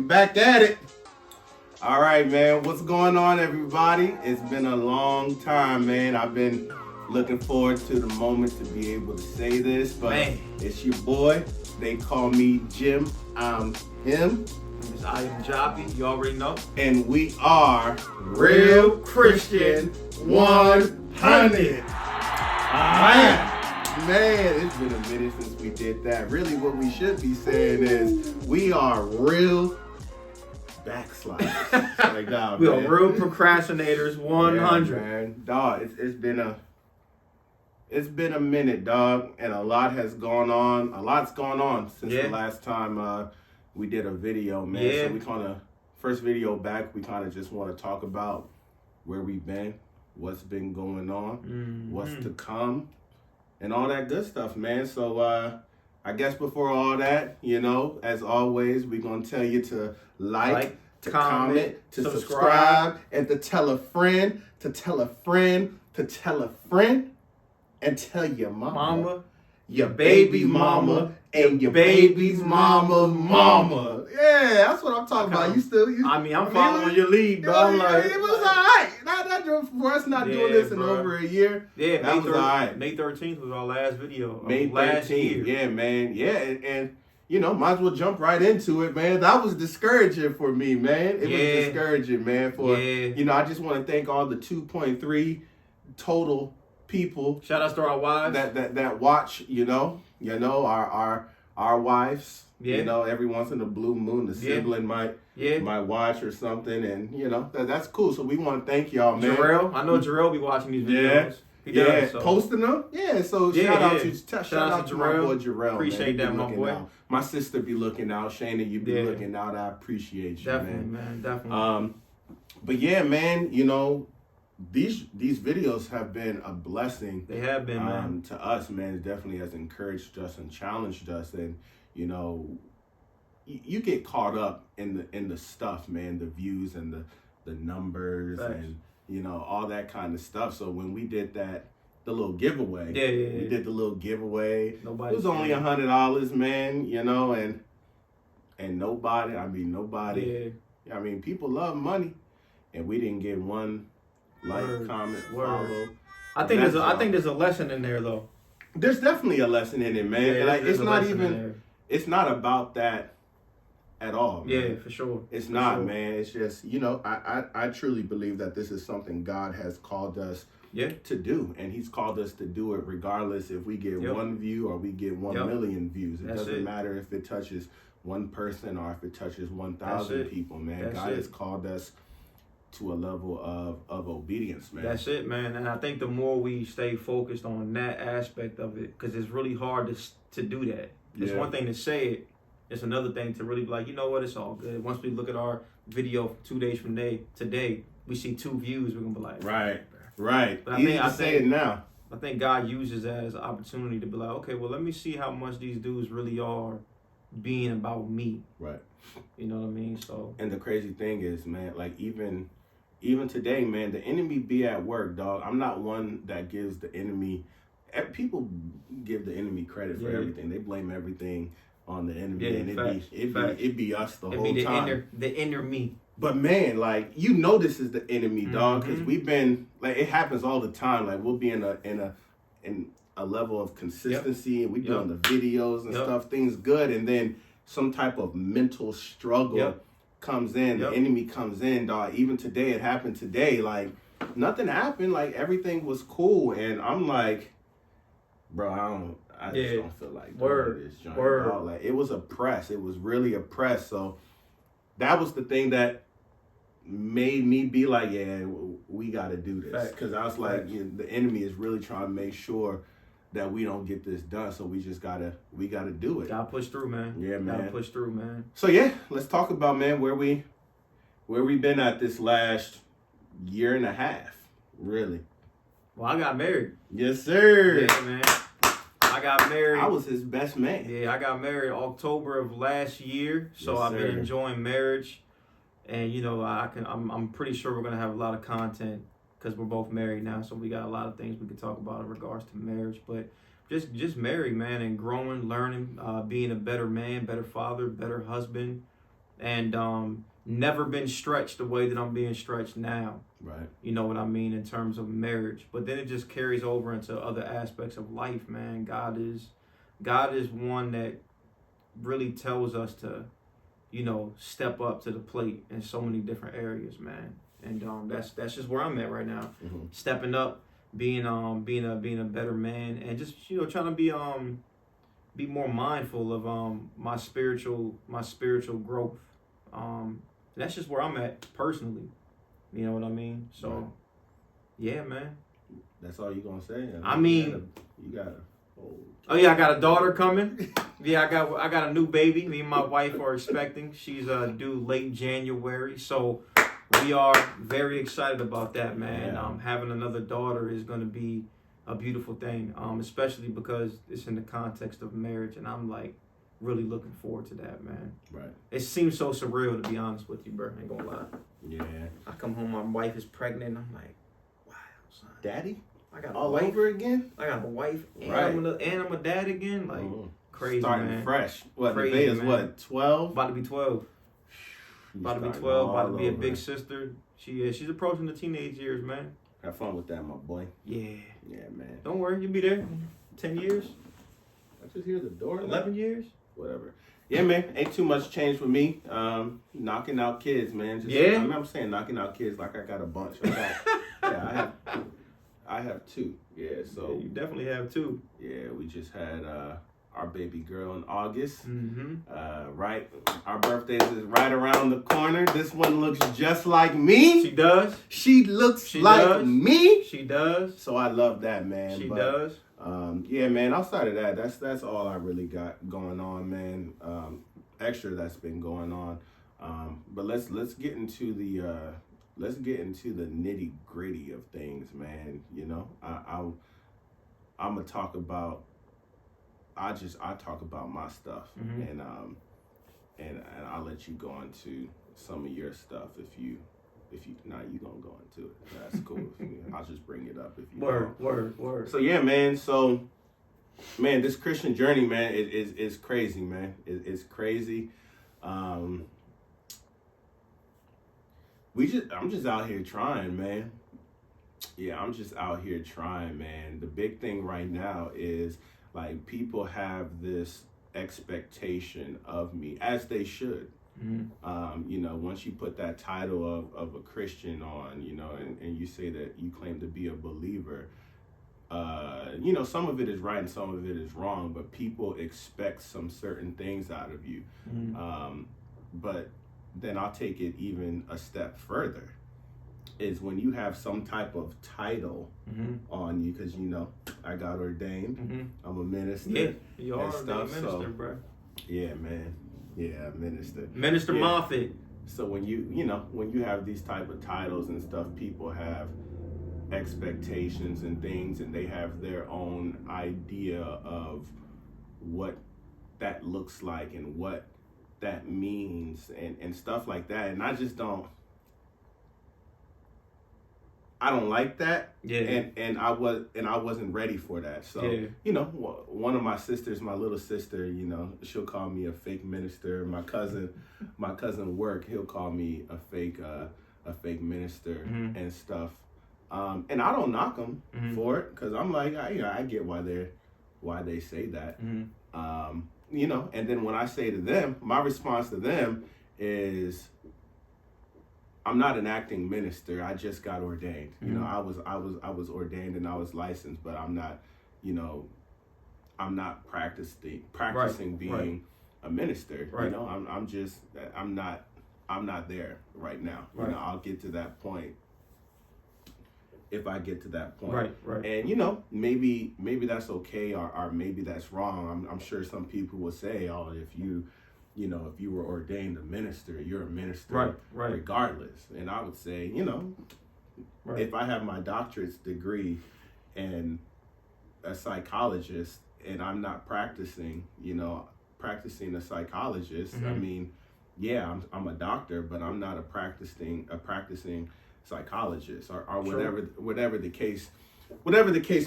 back at it. All right, man. What's going on, everybody? It's been a long time, man. I've been looking forward to the moment to be able to say this, but It's your boy. They call me Jim. I'm him. I am Joppy. You already know. And we are Real Christian 100. Man, it's been a minute since we did that. Really, what we should be saying is we are real backsliders. Like, nah, we are real procrastinators 100. Yeah, man. Dog, it's been a minute, dog, and a lot has gone on. A lot's gone on since the last time we did a video, man. Yeah. So we kind of, first video back, we kind of just want to talk about where we've been, what's been going on, what's to come, and all that good stuff, man. So I guess before all that, you know, as always, we're going to tell you to like, to comment, to subscribe, and to tell a friend, to tell a friend, to tell a friend, and tell your mama, your baby mama, and your baby's mama. Yeah, that's what I'm talking about. I'm following your lead, bro. It was all right. That for us not doing this in over a year. Yeah, that was all right. May 13th was our last video. May 13th. Yeah, man. Yeah, and you know, might as well jump right into it, man. That was discouraging for me, man. It was discouraging, man. You know, I just want to thank all the 2.3 total people. Shout out to our wives that watch. You know, our wives. Yeah. You know, every once in a blue moon, the sibling might watch or something, and you know that's cool. So we want to thank y'all, man. Jarrell, I know Jarrell be watching these videos. He does, so. Posting them. Yeah, so shout out to Jarrell. My boy Jarrell. Appreciate that, my boy. Out. My sister be looking out. Shayna, you be looking out. I appreciate you, man. Definitely. But yeah, man, you know, these videos have been a blessing. They have been, man. To us, man. It definitely has encouraged us and challenged us, and you know, you get caught up in the stuff, man, the views and the numbers and you know all that kind of stuff. So when we did the little giveaway, we did the little giveaway. It was only $100, man, you know, and nobody. Yeah. I mean, people love money, and we didn't get one comment, follow. I think there's a lesson in there though. There's definitely a lesson in it, man. Yeah, like it's not even. It's not about that at all, man. Yeah, for sure. It's not, man. It's just, you know, I truly believe that this is something God has called us to do. And he's called us to do it regardless if we get one view or we get 1 million views. It doesn't matter if it touches one person or if it touches 1,000 people, man. God has called us to a level of obedience, man. That's it, man. And I think the more we stay focused on that aspect of it, because it's really hard to do that. It's one thing to say it. It's another thing to really be like, you know what, it's all good. Once we look at our video 2 days from today, we see 2 views, we're going to be like... Right. But I say it now. I think God uses that as an opportunity to be like, okay, well, let me see how much these dudes really are being about me. Right. You know what I mean? So. And the crazy thing is, man, like even today, man, the enemy be at work, dog. I'm not one that gives the enemy... People give the enemy credit for everything. They blame everything on the enemy, and it be us the whole time. The inner me. But man, like you know, this is the enemy, dog, because we've been like it happens all the time. Like we'll be in a level of consistency, and we doing the videos and stuff, things good, and then some type of mental struggle comes in. The enemy comes in, dog. Even today, it happened today. Like nothing happened. Like everything was cool, and I'm like. Bro, I just don't feel like doing this joint. Dog. Like it was a press. It was really a press. So that was the thing that made me be like, yeah, we got to do this. Because I was like, the enemy is really trying to make sure that we don't get this done. So we just gotta do it. Gotta push through, man. Yeah, man. Gotta push through, man. So yeah, let's talk about, man, where we been at this last year and a half, really. Well, I got married. Yes, sir. Yeah, man. I got married. I was his best man. Yeah, I got married October of last year. So I've been enjoying marriage. And, you know, I'm pretty sure we're going to have a lot of content because we're both married now. So we got a lot of things we can talk about in regards to marriage. But just married, man, and growing, learning, being a better man, better father, better husband, and never been stretched the way that I'm being stretched now. Right. You know what I mean, in terms of marriage. But then it just carries over into other aspects of life, man. God is one that really tells us to, step up to the plate in so many different areas, man. And that's just where I'm at right now. Mm-hmm. Stepping up, being a better man, and just trying to be more mindful of my spiritual growth. That's just where I'm at personally. You know what I mean? So, right. Yeah, man. That's all you gonna say? I mean, you got Oh yeah, I got a daughter coming. Yeah, I got a new baby. Me and my wife are expecting. She's due late January, so we are very excited about that, man. Yeah. Having another daughter is going to be a beautiful thing, especially because it's in the context of marriage, and I'm like really looking forward to that, man. Right. It seems so surreal, to be honest with you, bro. Ain't gonna lie. Yeah. I come home, my wife is pregnant. I'm like, wow, son. Daddy? I got all a wife over again? I got a wife, and, right. I'm a dad again. Like, crazy, starting man. fresh. What, crazy, the is man. what, 12? About to be 12. About to be 12. About to be a big sister. She's approaching the teenage years, man. Have fun with that, my boy. Yeah. Yeah, man. Don't worry, you'll be there. 10 years. I just hear the door. 11 years. Whatever. Yeah, man. Ain't too much change with me. Knocking out kids, man. Just, yeah. I'm saying knocking out kids like I got a bunch. I have 2. Yeah, so. Yeah, you definitely have 2. Yeah, we just had our baby girl in August. Mm-hmm. Right. Our birthdays is right around the corner. This one looks just like me. She does. She looks like me. She does. So I love that, man. She does. Yeah, man. Outside of that, that's all I really got going on, man. Extra that's been going on. But let's get into the nitty gritty of things, man. You know, I'm gonna talk about. I talk about my stuff, mm-hmm. and I'll let you go into some of your stuff if you you gonna go into it. That's cool. I'll just bring it up if you word. So yeah, man. So man, this Christian journey, man, is crazy, man. It's crazy. I'm just out here trying, man. Yeah, I'm just out here trying, man. The big thing right now is like people have this expectation of me, as they should. Mm-hmm. You know, once you put that title of a Christian on, you know, and you say that you claim to be a believer, you know, some of it is right and some of it is wrong, but people expect some certain things out of you. Mm-hmm. But then I'll take it even a step further, is when you have some type of title mm-hmm. on you, because, you know, I got ordained. Mm-hmm. I'm a minister. Yeah, you are stuff, a minister, so, bro. Yeah, man. Yeah, minister. Minister yeah. Moffitt. So when you have these type of titles and stuff, people have expectations and things, and they have their own idea of what that looks like and what that means and stuff like that. And I just don't like that. Yeah. And I wasn't ready for that. So, yeah. You know, one of my sisters, my little sister, you know, she'll call me a fake minister. My cousin Work, he'll call me a fake minister mm-hmm. and stuff. And I don't knock them mm-hmm. for it, because I'm like, I get why they say that. Mm-hmm. You know, and then when I say to them, my response to them is, I'm not an acting minister. I just got ordained. Mm-hmm. You know, I was ordained and I was licensed, but I'm not, you know, I'm not practicing right. being right. a minister. Right. You know, I'm not there right now. Right. You know, I'll get to that point if I get to that point. Right. And, you know, maybe that's okay, or maybe that's wrong. I'm sure some people will say, oh, if you were ordained a minister, you're a minister right. regardless. And I would say, you know, right. if I have my doctorate's degree and a psychologist and I'm not practicing a psychologist, mm-hmm. I mean, yeah, I'm a doctor, but I'm not a practicing psychologist or whatever the case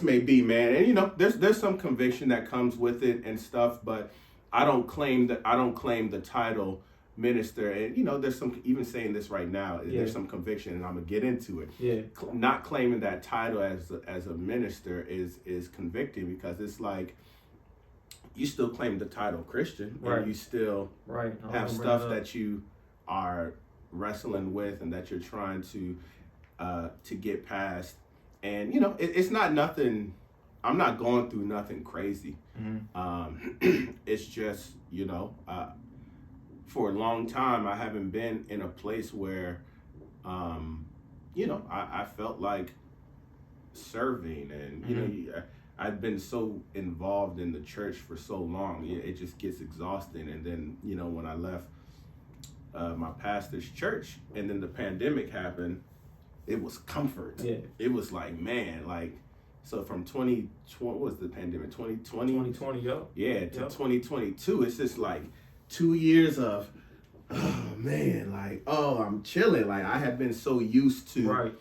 may be, man. And you know, there's some conviction that comes with it and stuff, but I don't claim the title minister, and you know, there's some, even saying this right now, there's some conviction, and I'm gonna get into it. Yeah. Not claiming that title as a minister is convicting, because it's like, you still claim the title Christian, right, and you still have stuff that you are wrestling with and that you're trying to get past. And you know, it's not nothing. I'm not going through nothing crazy. It's just, you know, for a long time I haven't been in a place where, you know, I felt like serving, and you know, I've been so involved in the church for so long, it just gets exhausting. And then, you know, when I left my pastor's church, and then the pandemic happened, it was comfort. Yeah. It was like, man, like, so from 2020, what was the pandemic? 2020, yep. Yeah, to 2022, it's just like 2 years of, oh man, like, oh, I'm chilling. Like, I have been so used to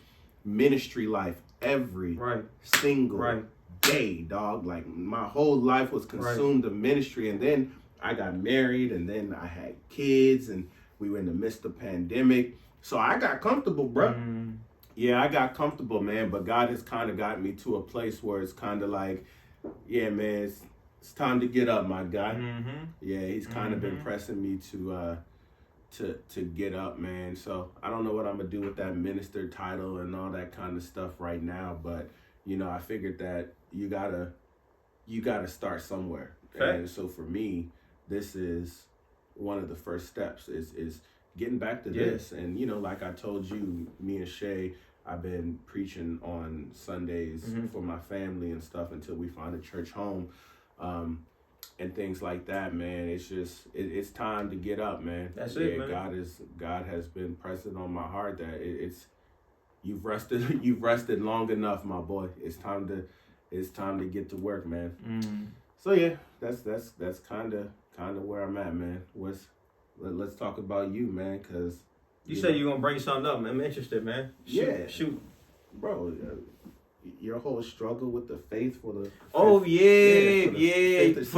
ministry life every single day, dog. Like, my whole life was consumed of ministry, and then I got married, and then I had kids, and we were in the midst of pandemic, so I got comfortable, bro. Yeah, I got comfortable, man. But God has kind of got me to a place where it's kind of like, yeah, man, it's time to get up, my guy. Yeah, He's kind of been pressing me to get up, man. So I don't know what I'm gonna do with that minister title and all that kind of stuff right now, but you know, I figured that you gotta start somewhere. And so for me, this is one of the first steps is getting back to this. And you know, like I told you, me and Shay, I've been preaching on Sundays for my family and stuff until we find a church home, and things like that, man. It's just it's time to get up, man. That's it, man. God has been pressing on my heart that you've rested long enough, my boy. It's time to get to work, man. So yeah, that's kind of where I'm at, man. Let's talk about you, man, because you said you're gonna bring something up. I'm interested, man. Shoot, bro. Your whole struggle with the faith for the for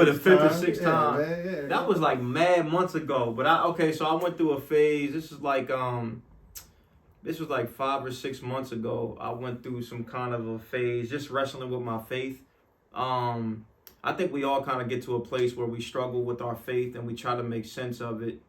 the fifth or sixth time. Man, that was like mad months ago. But so I went through a phase. This was like 5 or 6 months ago. I went through some kind of a phase, just wrestling with my faith. I think we all kind of get to a place where we struggle with our faith and we try to make sense of it.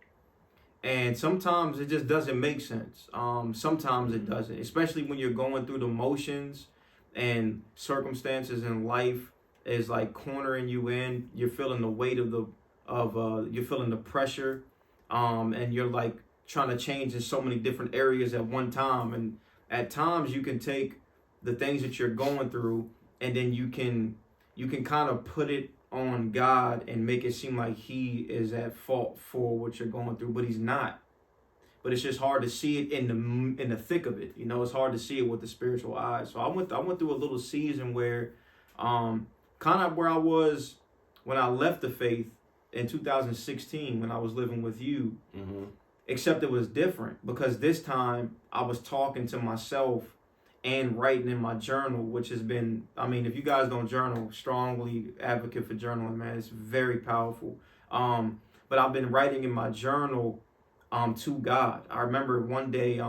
And sometimes it just doesn't make sense. Sometimes it doesn't, especially when you're going through the motions and circumstances in life is like cornering you in. You're feeling the weight you're feeling the pressure, and you're like trying to change in so many different areas at one time. And at times you can take the things that you're going through, and then you can kind of put it on God and make it seem like He is at fault for what you're going through, but He's not. But it's just hard to see it in the thick of it. You know, it's hard to see it with the spiritual eyes. So I went through a little season where, kind of where I was when I left the faith in 2016 when I was living with you. Except it was different because this time I was talking to myself and writing in my journal, which has been, I mean, if you guys don't journal, strongly advocate for journaling, man. It's very powerful. But I've been writing in my journal to God. I remember one day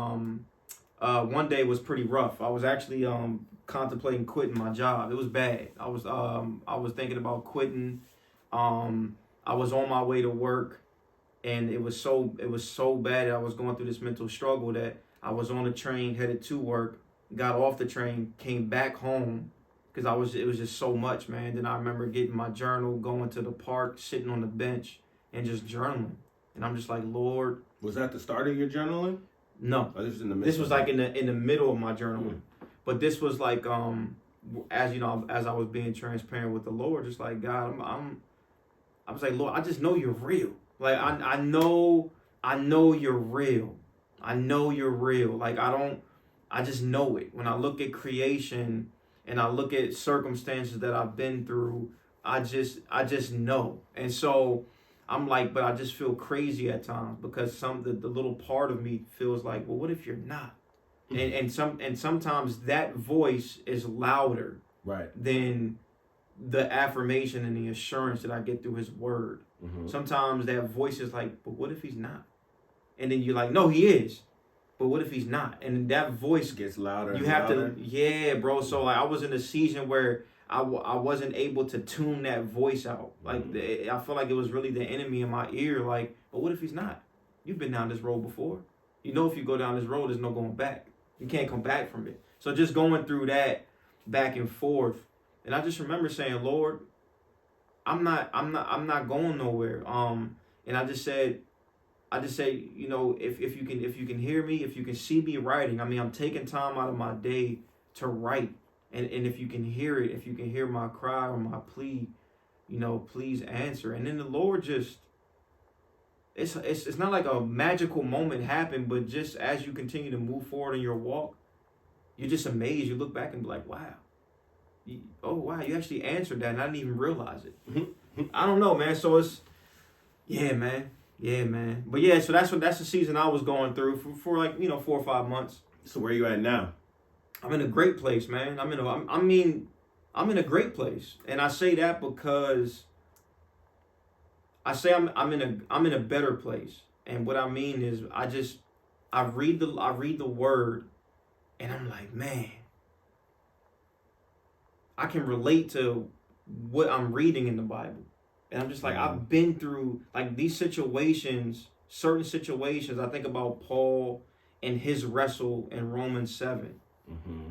was pretty rough. I was actually contemplating quitting my job. It was bad. I was thinking about quitting. I was on my way to work, and it was so bad that I was going through this mental struggle that I was on a train headed to work, got off the train, came back home because it was just so much, man. Then I remember getting my journal, going to the park, sitting on the bench and just journaling. And I'm just like, Lord. Was that the start of your journaling? No. Oh, this was in the This was like in the middle of my journaling. But this was like as I was being transparent with the Lord, just like, God, I was like, Lord, I just know you're real. Like I know you're real. I know you're real. Like I just know it. When I look at creation and I look at circumstances that I've been through, I just know. And so I'm like, but I just feel crazy at times because the little part of me feels like, well, what if you're not? And sometimes that voice is louder than the affirmation and the assurance that I get through His word. Sometimes that voice is like, but what if He's not? and then you're like, no, he is. But what if he's not? And that voice gets louder. You have to, yeah, bro. So like, I was in a season where I wasn't able to tune that voice out. Like I feel like it was really the enemy in my ear. Like, but what if he's not? You've been down this road before. You know, if you go down this road, there's no going back. You can't come back from it. So just going through that back and forth, and I just remember saying, Lord, I'm not going nowhere. And I just said, you know, if you can hear me, if you can see me writing, I mean, I'm taking time out of my day to write. And if you can hear it, if you can hear my cry or my plea, you know, please answer. And then the Lord just, it's not like a magical moment happened, but just as you continue to move forward in your walk, you're just amazed. You look back and be like, wow. Wow, you actually answered that and I didn't even realize it. I don't know, man. So it's, yeah, man. But yeah, so that's the season I was going through for like, you know, 4 or 5 months. So where you at now? I'm in a great place, man. I'm in a great place. And I say that because I say I'm in a better place. And what I mean is I read the word and I'm like, man, I can relate to what I'm reading in the Bible. And I'm just like, I've been through like these situations, certain situations. I think about Paul and his wrestle in Romans 7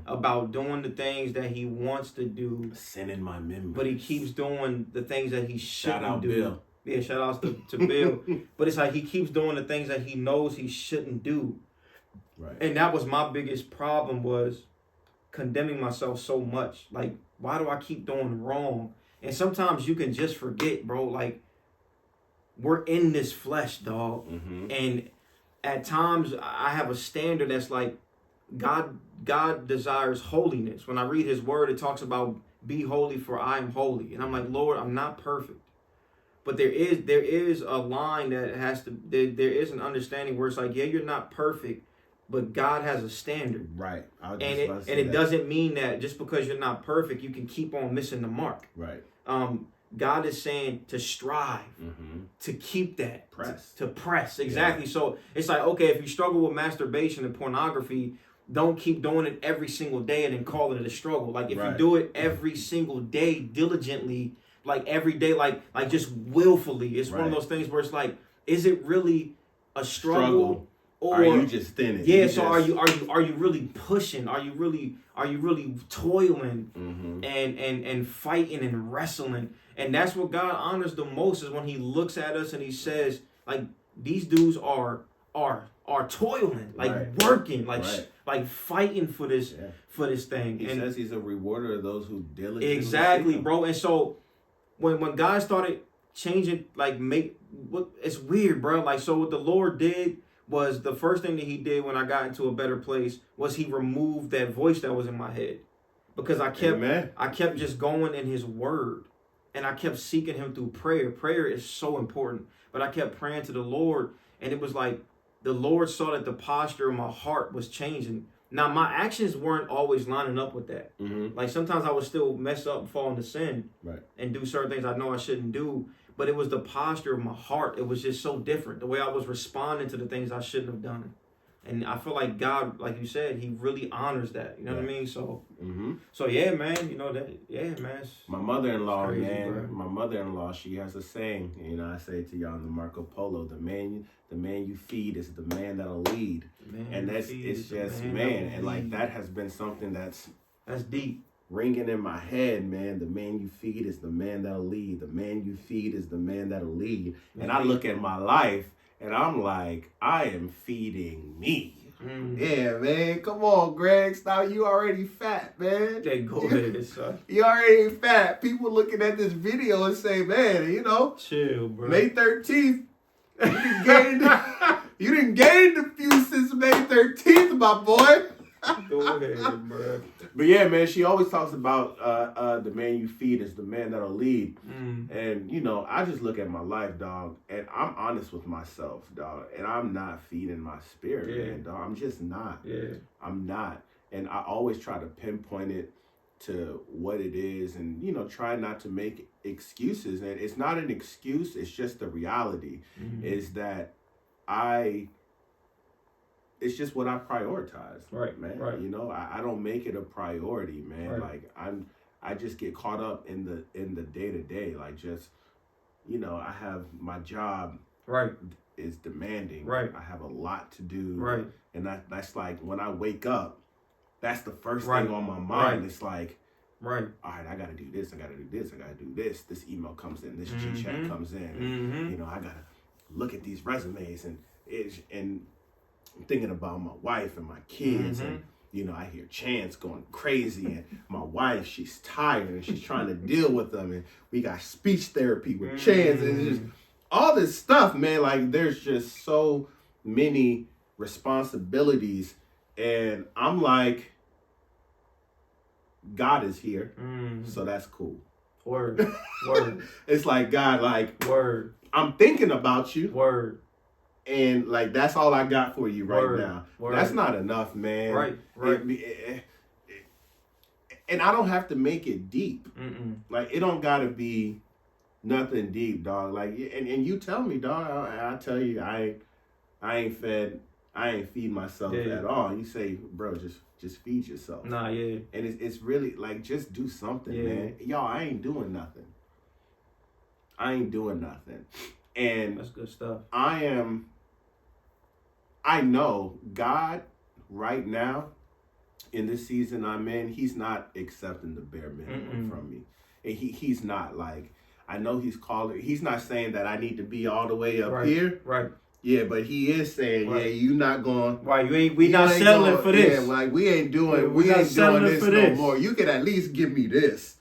about doing the things that he wants to do. Sin in my members. But he keeps doing the things that he shouldn't Shout out do. Bill. Yeah, shout outs to Bill. But it's like he keeps doing the things that he knows he shouldn't do. Right. And that was my biggest problem, was condemning myself so much. Like, why do I keep doing wrong? And sometimes you can just forget, bro. Like, we're in this flesh, dog. And at times I have a standard that's like, God desires holiness. When I read his word, it talks about be holy for I am holy. And I'm like, Lord, I'm not perfect. But there is a line that has to, there is an understanding where it's like, yeah, you're not perfect, but God has a standard. Right. And it doesn't mean that just because you're not perfect, you can keep on missing the mark. Right. God is saying to strive, to keep that. Press. To press. Exactly. Yeah. So it's like, okay, if you struggle with masturbation and pornography, don't keep doing it every single day and then call it a struggle. Like if you do it every single day diligently, like every day, like just willfully, it's one of those things where it's like, is it really a struggle? Or are you just thinning? Yeah, so are you really pushing? Are you really toiling and fighting and wrestling? And that's what God honors the most, is when he looks at us and he says, like, these dudes are toiling, like working, like fighting for this thing. He says he's a rewarder of those who diligently. Exactly, bro. And so when God started changing, like it's weird, bro. Like, so what the Lord did was, the first thing that he did when I got into a better place was he removed that voice that was in my head, because I kept just going in his word, and I kept seeking him through prayer. Prayer is so important, but I kept praying to the Lord, and it was like the Lord saw that the posture of my heart was changing. Now, my actions weren't always lining up with that. Like, sometimes I would still mess up and fall into sin and do certain things I know I shouldn't do. But it was the posture of my heart. It was just so different. The way I was responding to the things I shouldn't have done. And I feel like God, like you said, he really honors that. You know what I mean? So, so yeah, man, you know that, yeah, man. My mother-in-law, crazy, man, bro. My mother-in-law, she has a saying, you know, I say to y'all in the Marco Polo, the man you feed is the man that'll lead. And it's just, man, and like that has been something that's deep. Ringing in my head, man. The man you feed is the man that'll lead. The man you feed is the man that'll lead. And I look at my life and I'm like, I am feeding me. Yeah, man. Come on, Greg. Stop. You already fat, man. Go ahead, son. You already fat. People looking at this video and say, man, you know, chill, bro. May 13th, you didn't gain the few since May 13th, my boy. Go ahead, bro. But yeah, man, she always talks about the man you feed is the man that'll lead. And, you know, I just look at my life, dog, and I'm honest with myself, dog. And I'm not feeding my spirit, man, dog. I'm just not. Yeah. I'm not. And I always try to pinpoint it to what it is and, you know, try not to make excuses. And it's not an excuse. It's just the reality is that I it's just what I prioritize. Right, man. right. You know, I don't make it a priority, man. Right. Like I just get caught up in the day to day. Like just, you know, I have my job. Right. Is demanding. Right. I have a lot to do. Right. And that's like when I wake up, that's the first Right. thing on my mind. Right. It's like, right. All right, I gotta do this. I gotta do this. I gotta do this. This email comes in. This Mm-hmm. G-chat comes in. And, you know, I gotta look at these resumes and I'm thinking about my wife and my kids and. You know, I hear Chance going crazy, and my wife, she's tired, and she's trying to deal with them, and we got speech therapy with Chance, and it's just all this stuff, man. Like, there's just so many responsibilities, and I'm like, God is here, so that's cool. Word. Word. It's like, God, like, Word. I'm thinking about you. Word. And like that's all I got for you right now. Word. That's not enough, man. Right. And I don't have to make it deep. Like it don't gotta be nothing deep, dog. Like and you tell me, dog. I tell you, I ain't feed myself at all. You say, bro, just feed yourself. Nah, yeah. And it's really like just do something, man. Y'all, I ain't doing nothing. And that's good stuff. I know God right now in this season I'm in, he's not accepting the bare minimum from me. And he's not like, I know he's not saying that I need to be all the way up here. Right. Yeah, but he is saying, you not going. Right, we not settling for this. Yeah, like we ain't doing this no more. You can at least give me this.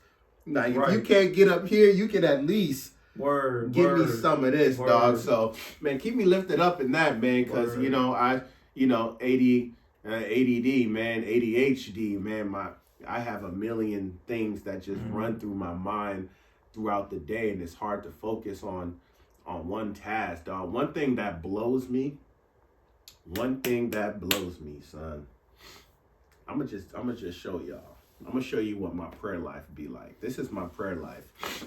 Now, if you can't get up here, you can at least give me some of this, dog. So, man, keep me lifted up in that, man, because, you know, ADD, man, ADHD, man, I have a million things that just run through my mind throughout the day, and it's hard to focus on one task, dog. One thing that blows me, son, I'm gonna just show y'all. I'm gonna show you what my prayer life be like. This is my prayer life.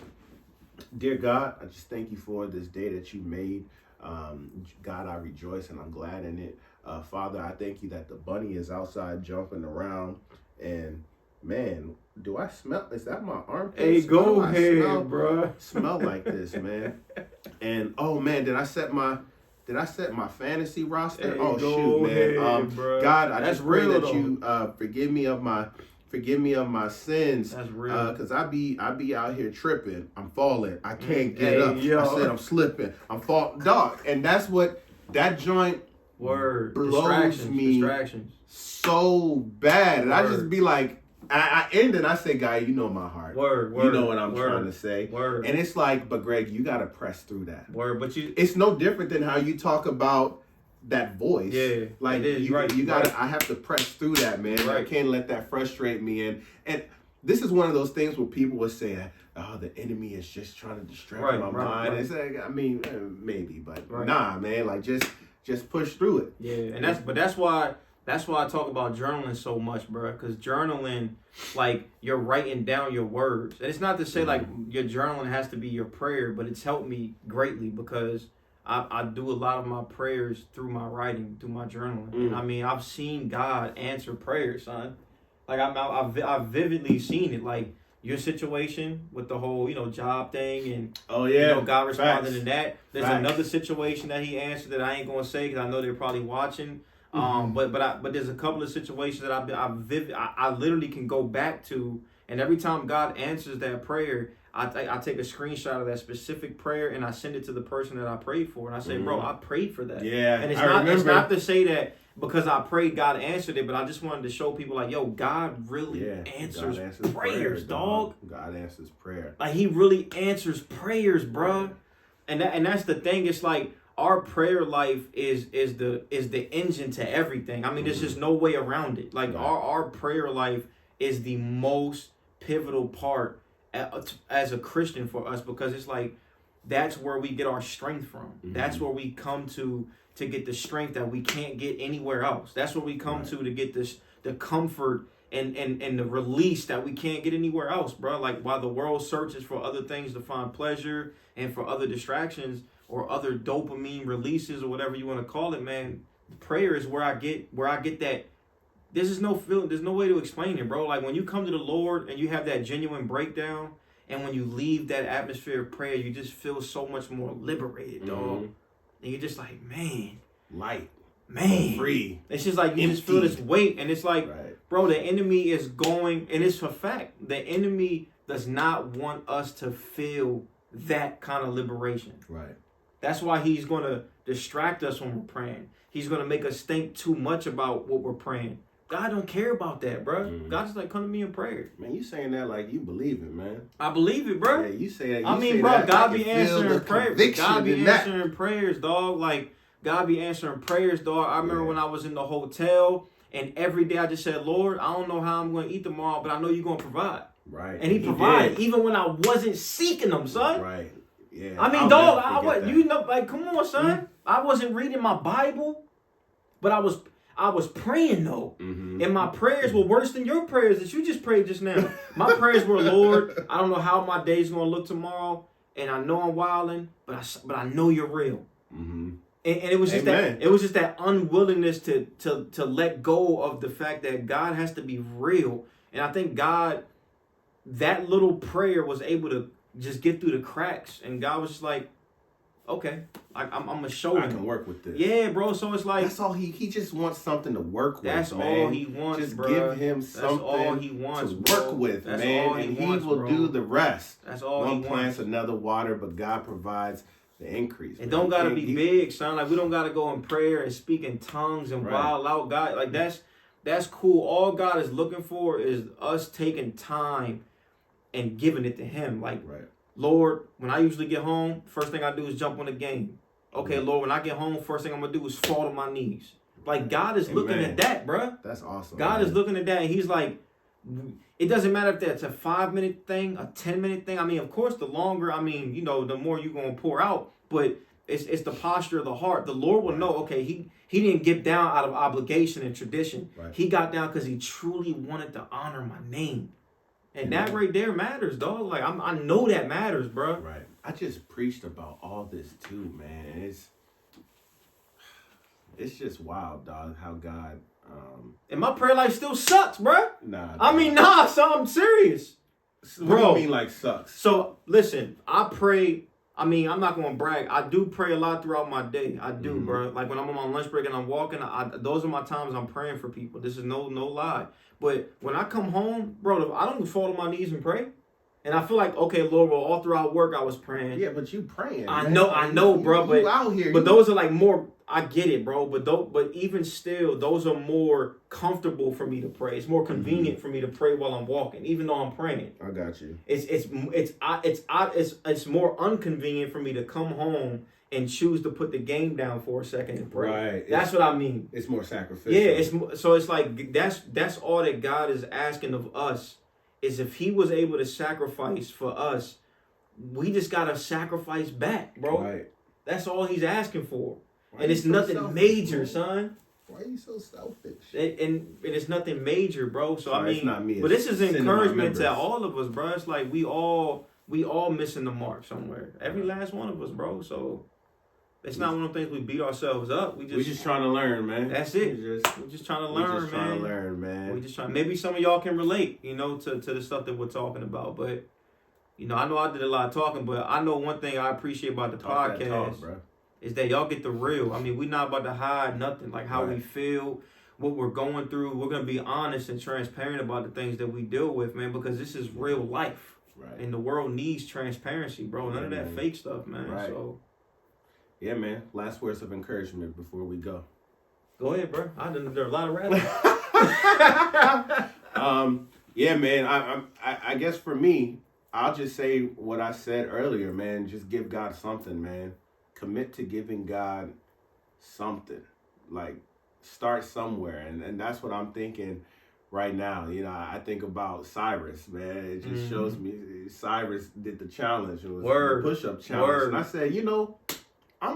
Dear God, I just thank you for this day that you made. God, I rejoice and I'm glad in it. Father, I thank you that the bunny is outside jumping around. And man, do I smell? Is that my armpit? Hey, go ahead, bro. Smell like this, man. And oh man, did I set my fantasy roster? Hey, oh shoot, man. Ahead, God, I just pray that though. you forgive me of my sins. That's real. Cause I be out here tripping. I'm falling. I can't get up. Yo. I said I'm slipping. I'm falling, dog. And that's what that joint blows me so bad. And I just be like, I end and I say, God, you know my heart. You know what I'm trying to say. And it's like, but Greg, you gotta press through that. But it's no different than how you talk about that voice. Yeah. Like you gotta I have to press through that, man. I can't let that frustrate me. And this is one of those things where people will say, oh, the enemy is just trying to distract my mind. It's like, I mean, maybe, but nah, man, like just push through it. Yeah, and that's why I talk about journaling so much, bro. Because journaling, like, you're writing down your words. And it's not to say, like, your journaling has to be your prayer, but it's helped me greatly because I do a lot of my prayers through my writing, through my journaling. And I mean, I've seen God answer prayers, son. Like, I've vividly seen it. Like, your situation with the whole, job thing and, God responding to that. There's another situation that he answered that I ain't going to say because I know they're probably watching. But there's a couple of situations that I literally can go back to, and every time God answers that prayer, I take a screenshot of that specific prayer and I send it to the person that I prayed for, and I say, bro, I prayed for that. Yeah, and it's not to say that because I prayed God answered it, but I just wanted to show people like, yo, God really answers prayers, dog. God answers prayer. Like he really answers prayers, bro. And that's the thing. It's like, our prayer life is the engine to everything. I mean, there's just no way around it. Like our prayer life is the most pivotal part as a Christian for us, because it's like that's where we get our strength from. That's where we come to get the strength that we can't get anywhere else. That's where we come to get the comfort and the release that we can't get anywhere else, bro. Like while the world searches for other things to find pleasure and for other distractions or other dopamine releases or whatever you want to call it, man, prayer is where I get that. There's no way to explain it, bro. Like when you come to the Lord and you have that genuine breakdown, and when you leave that atmosphere of prayer, you just feel so much more liberated, dog. And you're just like, man, light, man, free. It's just like you just feel this weight, and it's like, bro, the enemy is going, and it's a fact. The enemy does not want us to feel that kind of liberation. Right. That's why he's going to distract us when we're praying. He's going to make us think too much about what we're praying. God don't care about that, bro. God just like, come to me in prayer. Man, you saying that like you believe it, man. I believe it, bro. Yeah, you say that. I mean, bro, God be answering prayers. God be answering prayers, dog. Like, God be answering prayers, dog. I remember when I was in the hotel, and every day I just said, Lord, I don't know how I'm going to eat tomorrow, but I know you're going to provide. Right. And he provided even when I wasn't seeking him, son. Right. Yeah. I mean, dog, like, come on, son. I wasn't reading my Bible, but I was praying though. And my prayers were worse than your prayers that you just prayed just now. My prayers were, Lord, I don't know how my day's going to look tomorrow, and I know I'm wilding, but I know you're real. And it was just that unwillingness to let go of the fact that God has to be real. And I think God, that little prayer was able to just get through the cracks, and God was just like, okay, I'm gonna show him. I can work with this. Yeah, bro. So it's like, that's all he just wants something to work with. That's man. all he wants. Just bro. give him something all he wants, to work with, that's man, all and wants, he will bro. do the rest. That's all One he plants, wants. another water, but God provides the increase. It don't gotta be big, son. Like we don't gotta go in prayer and speak in tongues and wild out. God, like that's cool. All God is looking for is us taking time and giving it to Him. Like, Lord, when I usually get home, first thing I do is jump on the game. Okay, Lord, when I get home, first thing I'm going to do is fall to my knees. Like, God is looking at that, bruh. That's awesome. God is looking at that, and He's like, it doesn't matter if that's a 5-minute thing, a 10-minute thing. I mean, of course, the longer, the more you're going to pour out, but it's the posture of the heart. The Lord will know, okay, he didn't get down out of obligation and tradition. He got down because He truly wanted to honor my name. And that right there matters, dog. Like, I know that matters, bro. Right. I just preached about all this too, man. It's just wild, dog, how God... and my prayer life still sucks, bro. Nah. So I'm serious. What do you mean, like, sucks? So, listen, I pray... I'm not going to brag. I do pray a lot throughout my day. I do, bro. Like, when I'm on my lunch break and I'm walking, those are my times I'm praying for people. This is no lie. But when I come home, bro, I don't fall to my knees and pray. And I feel like, okay, Lord, well, all throughout work I was praying. Yeah, but you praying. I know, bro. But out here. But those are like more. I get it, bro. But even still, those are more comfortable for me to pray. It's more convenient for me to pray while I'm walking, even though I'm praying. I got you. It's more inconvenient for me to come home and choose to put the game down for a second and pray. Right. That's what I mean. It's more sacrificial. Yeah. It's like that's all that God is asking of us. Is if He was able to sacrifice for us, we just gotta sacrifice back, bro. Right. That's all He's asking for. And it's nothing major, son. Why are you so selfish? And it's nothing major, bro. So sorry, it's not me. But this is encouragement to all of us, bro. It's like we all missing the mark somewhere. Every last one of us, bro. So it's not one of the things we beat ourselves up. We just trying to learn, man. That's it. We're just trying to learn, man. We just trying. Maybe some of y'all can relate, to the stuff that we're talking about. But I know I did a lot of talking, but I know one thing I appreciate about the podcast is that y'all get the real. We're not about to hide nothing, like how we feel, what we're going through. We're gonna be honest and transparent about the things that we deal with, man, because this is real life. Right. And the world needs transparency, bro. None of that fake stuff, man. Right. So. Yeah, man. Last words of encouragement before we go. Go ahead, bro. There are a lot of rabbits. Yeah, man. I guess for me, I'll just say what I said earlier, man. Just give God something, man. Commit to giving God something. Like, start somewhere. And that's what I'm thinking right now. I think about Cyrus, man. It just shows me Cyrus did the challenge. It was the push-up challenge. And I said, I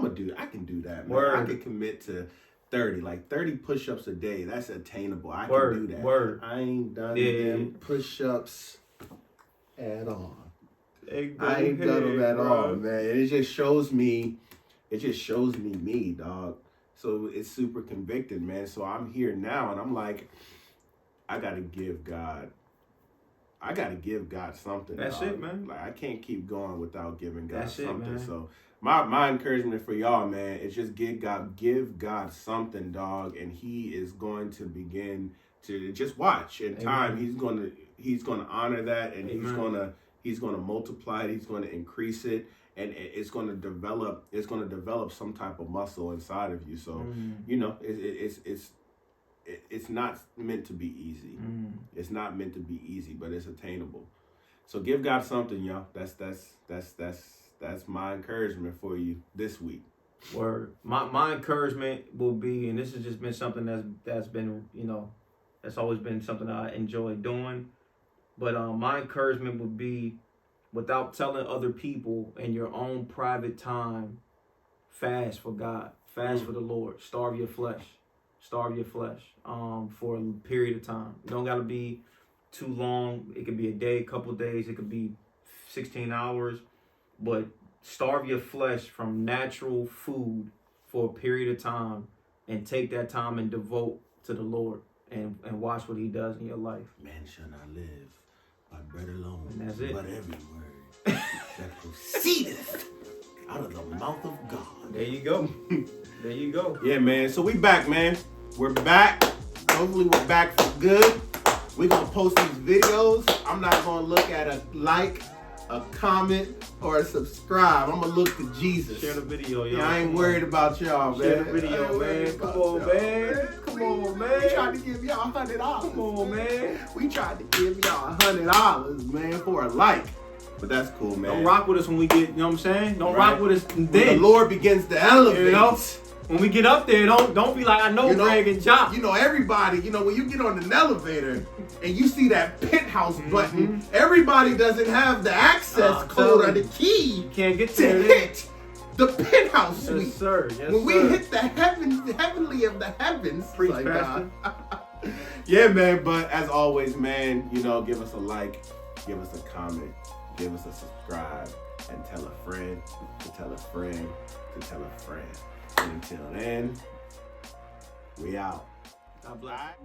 can do that, man. I can commit to 30 push-ups a day. That's attainable. I can do that. I ain't done them push-ups at all. I ain't done them at all, man. It just shows me me, dog. So it's super convicting, man. So I'm here now, and I'm like, I gotta give God something. That's dog. it, man. Like I can't keep going without giving God That's something. it, man. So my encouragement for y'all, man, is just give God something, dog, and He is going to begin to just watch. In time, He's gonna honor that, and He's gonna multiply it. He's gonna increase it, and it's gonna develop. It's gonna develop some type of muscle inside of you. So you know, it's not meant to be easy. It's not meant to be easy, but it's attainable. So give God something, y'all. That's my encouragement for you this week. Word. My encouragement will be, and this has just been something that's been, you know, that's always been something I enjoy doing. But my encouragement would be, without telling other people, in your own private time, fast for God, fast for the Lord, starve your flesh for a period of time. It don't gotta be too long. It could be a day, a couple days. It could be 16 hours. But starve your flesh from natural food for a period of time, and take that time and devote to the Lord, and watch what He does in your life. Man shall not live by bread alone, And that's it. but every word that proceedeth out of the mouth of God. There you go. There you go. Yeah, man. So we back, man. We're back. Hopefully we're back for good. We're going to post these videos. I'm not going to look at a like, a comment, or a subscribe. I'm going to look to Jesus. Share the video, y'all. Yeah, I ain't worried about y'all, man. Share the video, man. Come on, man. Come on, man. We tried to give y'all $100. Come on, man. We tried to give y'all $100, man, for a like. But that's cool, man. Don't rock with us when we get, you know what I'm saying? Don't Right. rock with us then. When the Lord begins to elevate. You know? When we get up there, don't be like, I know Greg and Jopp. You know, everybody, you know, when you get on an elevator and you see that penthouse button, everybody doesn't have the access code or the key You can't get to there. hit the penthouse suite. Yes, sir. Yes, When we sir. hit the heavenly of the heavens, Preach, like, Pastor. yeah, man. But as always, man, you know, give us a like, give us a comment, give us a subscribe, and tell a friend to tell a friend to tell a friend. And until then, we out. God bless.